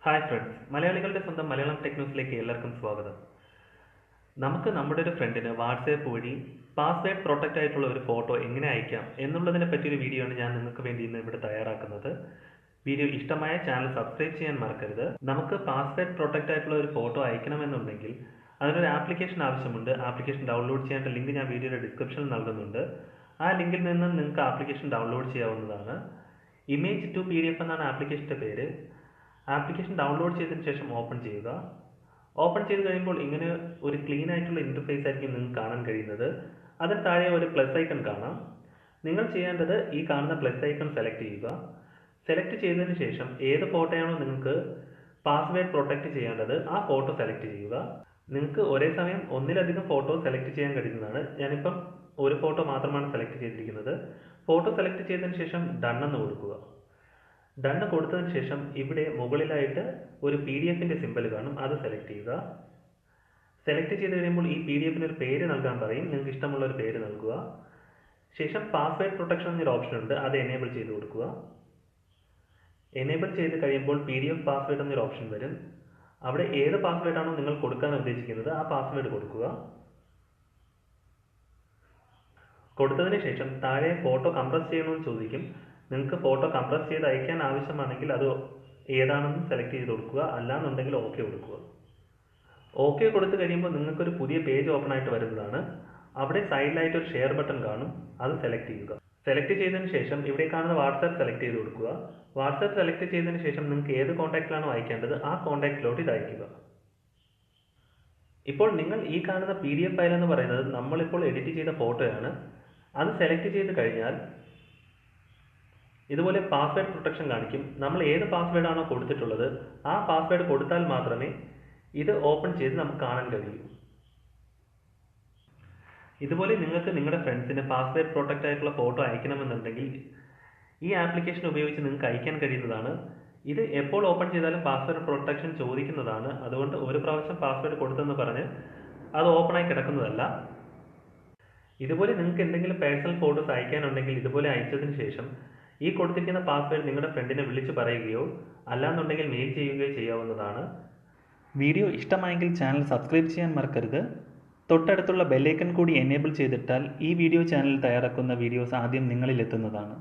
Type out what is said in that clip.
Hi friends, മലയാളികളുടെ സ്വന്തം Malayalam tech ന്യൂസിലേക്ക് എല്ലാവർക്കും സ്വാഗതം. നമുക്ക് നമ്മുടെ ഒരു ഫ്രണ്ടിന് വാട്സാപ്പ് വഴി പാസ്വേഡ് പ്രൊട്ടക്റ്റ് ആയിട്ടുള്ള ഒരു ഫോട്ടോ എങ്ങനെ അയക്കാം എന്നുള്ളതിനെ പറ്റിയൊരു വീഡിയോ ആണ് ഞാൻ നിങ്ങൾക്ക് വേണ്ടി ഇന്ന് ഇവിടെ തയ്യാറാക്കുന്നത്. വീഡിയോ ഇഷ്ടമായ ചാനൽ സബ്സ്ക്രൈബ് ചെയ്യാൻ മറക്കരുത്. നമുക്ക് പാസ്വേഡ് പ്രൊട്ടക്റ്റ് ആയിട്ടുള്ള ഒരു ഫോട്ടോ അയക്കണമെന്നുണ്ടെങ്കിൽ അതിനൊരു ആപ്ലിക്കേഷൻ ആവശ്യമുണ്ട്. ആപ്ലിക്കേഷൻ ഡൗൺലോഡ് ചെയ്യേണ്ട ലിങ്ക് ഞാൻ വീഡിയോയുടെ ഡിസ്ക്രിപ്ഷനിൽ നൽകുന്നുണ്ട്. ആ ലിങ്കിൽ നിന്ന് നിങ്ങൾക്ക് ആപ്ലിക്കേഷൻ ഡൗൺലോഡ് ചെയ്യാവുന്നതാണ്. ഇമേജ് ടു PDF എന്നാണ് ആപ്ലിക്കേഷൻ്റെ പേര്. ആപ്ലിക്കേഷൻ ഡൗൺലോഡ് ചെയ്തതിന് ശേഷം ഓപ്പൺ ചെയ്യുക. ഓപ്പൺ ചെയ്ത് കഴിയുമ്പോൾ ഇങ്ങനെ ഒരു ക്ലീൻ ആയിട്ടുള്ള ഇൻ്റർഫേസ് ആയിരിക്കും നിങ്ങൾക്ക് കാണാൻ കഴിയുന്നത്. അതിന് താഴെ ഒരു പ്ലസ് ഐക്കൺ കാണാം. നിങ്ങൾ ചെയ്യേണ്ടത് ഈ കാണുന്ന പ്ലസ് ഐക്കൺ സെലക്ട് ചെയ്യുക. സെലക്ട് ചെയ്തതിന് ശേഷം ഏത് ഫോട്ടോയാണോ നിങ്ങൾക്ക് പാസ്വേഡ് പ്രൊട്ടക്റ്റ് ചെയ്യേണ്ടത് ആ ഫോട്ടോ സെലക്ട് ചെയ്യുക. നിങ്ങൾക്ക് ഒരേ സമയം ഒന്നിലധികം ഫോട്ടോ സെലക്ട് ചെയ്യാൻ കഴിയുന്നതാണ്. ഞാനിപ്പം ഒരു ഫോട്ടോ മാത്രമാണ് സെലക്ട് ചെയ്തിരിക്കുന്നത്. ഫോട്ടോ സെലക്ട് ചെയ്തതിന് ശേഷം ഡൺ എന്ന് കൊടുക്കുക. ഡണ്ണ് കൊടുത്തതിന് ശേഷം ഇവിടെ മുകളിലായിട്ട് ഒരു PDF-ൻ്റെ സിമ്പൽ കാണും, അത് സെലക്ട് ചെയ്യുക. സെലക്ട് ചെയ്ത് കഴിയുമ്പോൾ ഈ PDF-ന് ഒരു പേര് നൽകാൻ പറയും. നിങ്ങൾക്ക് ഇഷ്ടമുള്ള ഒരു പേര് നൽകുക. ശേഷം പാസ്വേഡ് പ്രൊട്ടക്ഷൻ എന്നൊരു ഓപ്ഷൻ ഉണ്ട്, അത് എനേബിൾ ചെയ്ത് കൊടുക്കുക. എനേബിൾ ചെയ്ത് കഴിയുമ്പോൾ PDF പാസ്വേഡ് എന്നൊരു ഓപ്ഷൻ വരും. അവിടെ ഏത് പാസ്വേഡ് ആണോ നിങ്ങൾ കൊടുക്കാൻ ഉദ്ദേശിക്കുന്നത് ആ പാസ്വേഡ് കൊടുക്കുക. കൊടുത്തതിന് ശേഷം താഴെ ഫോട്ടോ കംപ്രസ് ചെയ്യണമെന്ന് ചോദിക്കും. നിങ്ങൾക്ക് ഫോട്ടോ കംപ്രസ് ചെയ്ത് അയക്കാൻ ആവശ്യമാണെങ്കിൽ അത് ഏതാണെന്ന് സെലക്ട് ചെയ്ത് കൊടുക്കുക, അല്ലാന്നുണ്ടെങ്കിൽ ഓക്കെ കൊടുക്കുക. ഓക്കെ കൊടുത്തു കഴിയുമ്പോൾ നിങ്ങൾക്കൊരു പുതിയ പേജ് ഓപ്പൺ ആയിട്ട് വരുന്നതാണ്. അവിടെ സൈഡിലായിട്ട് ഒരു ഷെയർ ബട്ടൺ കാണും, അത് സെലക്ട് ചെയ്യുക. സെലക്ട് ചെയ്തതിന് ശേഷം ഇവിടെ കാണുന്ന വാട്സാപ്പ് സെലക്ട് ചെയ്ത് കൊടുക്കുക. വാട്സാപ്പ് സെലക്ട് ചെയ്തതിന് ശേഷം നിങ്ങൾക്ക് ഏത് കോൺടാക്റ്റിലാണോ അയക്കേണ്ടത് ആ കോൺടാക്റ്റിലോട്ട് ഇത് അയക്കുക. ഇപ്പോൾ നിങ്ങൾ ഈ കാണുന്ന PDF ഫയൽ എന്ന് പറയുന്നത് നമ്മളിപ്പോൾ എഡിറ്റ് ചെയ്ത ഫോട്ടോയാണ്. അത് സെലക്ട് ചെയ്ത് കഴിഞ്ഞാൽ ഇതുപോലെ പാസ്വേഡ് പ്രൊട്ടക്ഷൻ കാണിക്കും. നമ്മൾ ഏത് പാസ്വേഡ് ആണോ കൊടുത്തിട്ടുള്ളത് ആ പാസ്വേഡ് കൊടുത്താൽ മാത്രമേ ഇത് ഓപ്പൺ ചെയ്ത് നമുക്ക് കാണാൻ കഴിയൂ. ഇതുപോലെ നിങ്ങൾക്ക് നിങ്ങളുടെ ഫ്രണ്ട്സിന് പാസ്വേഡ് പ്രൊട്ടക്റ്റ് ആയിട്ടുള്ള ഫോട്ടോ അയക്കണമെന്നുണ്ടെങ്കിൽ ഈ ആപ്ലിക്കേഷൻ ഉപയോഗിച്ച് നിങ്ങൾക്ക് അയക്കാൻ കഴിയുന്നതാണ്. ഇത് എപ്പോൾ ഓപ്പൺ ചെയ്താലും പാസ്വേഡ് പ്രൊട്ടക്ഷൻ ചോദിക്കുന്നതാണ്. അതുകൊണ്ട് ഒരു പ്രാവശ്യം പാസ്വേഡ് കൊടുത്തെന്ന് പറഞ്ഞ് അത് ഓപ്പണായി കിടക്കുന്നതല്ല. ഇതുപോലെ നിങ്ങൾക്ക് എന്തെങ്കിലും പേഴ്സണൽ ഫോട്ടോസ് അയക്കാനുണ്ടെങ്കിൽ ഇതുപോലെ അയച്ചതിന് ശേഷം ഈ കൊടുത്തിരിക്കുന്ന പാസ്വേഡ് നിങ്ങളുടെ ഫ്രണ്ടിനെ വിളിച്ച് പറയുകയോ അല്ലാന്നുണ്ടെങ്കിൽ മെയിൽ ചെയ്യുകയോ ചെയ്യാവുന്നതാണ്. വീഡിയോ ഇഷ്ടമായെങ്കിൽ ചാനൽ സബ്സ്ക്രൈബ് ചെയ്യാൻ മറക്കരുത്. തൊട്ടടുത്തുള്ള ബെല്ലൈക്കൺ കൂടി എനേബിൾ ചെയ്തിട്ടാൽ ഈ ചാനൽ തയ്യാറാക്കുന്ന വീഡിയോസ് ആദ്യം നിങ്ങളിൽ എത്തുന്നതാണ്.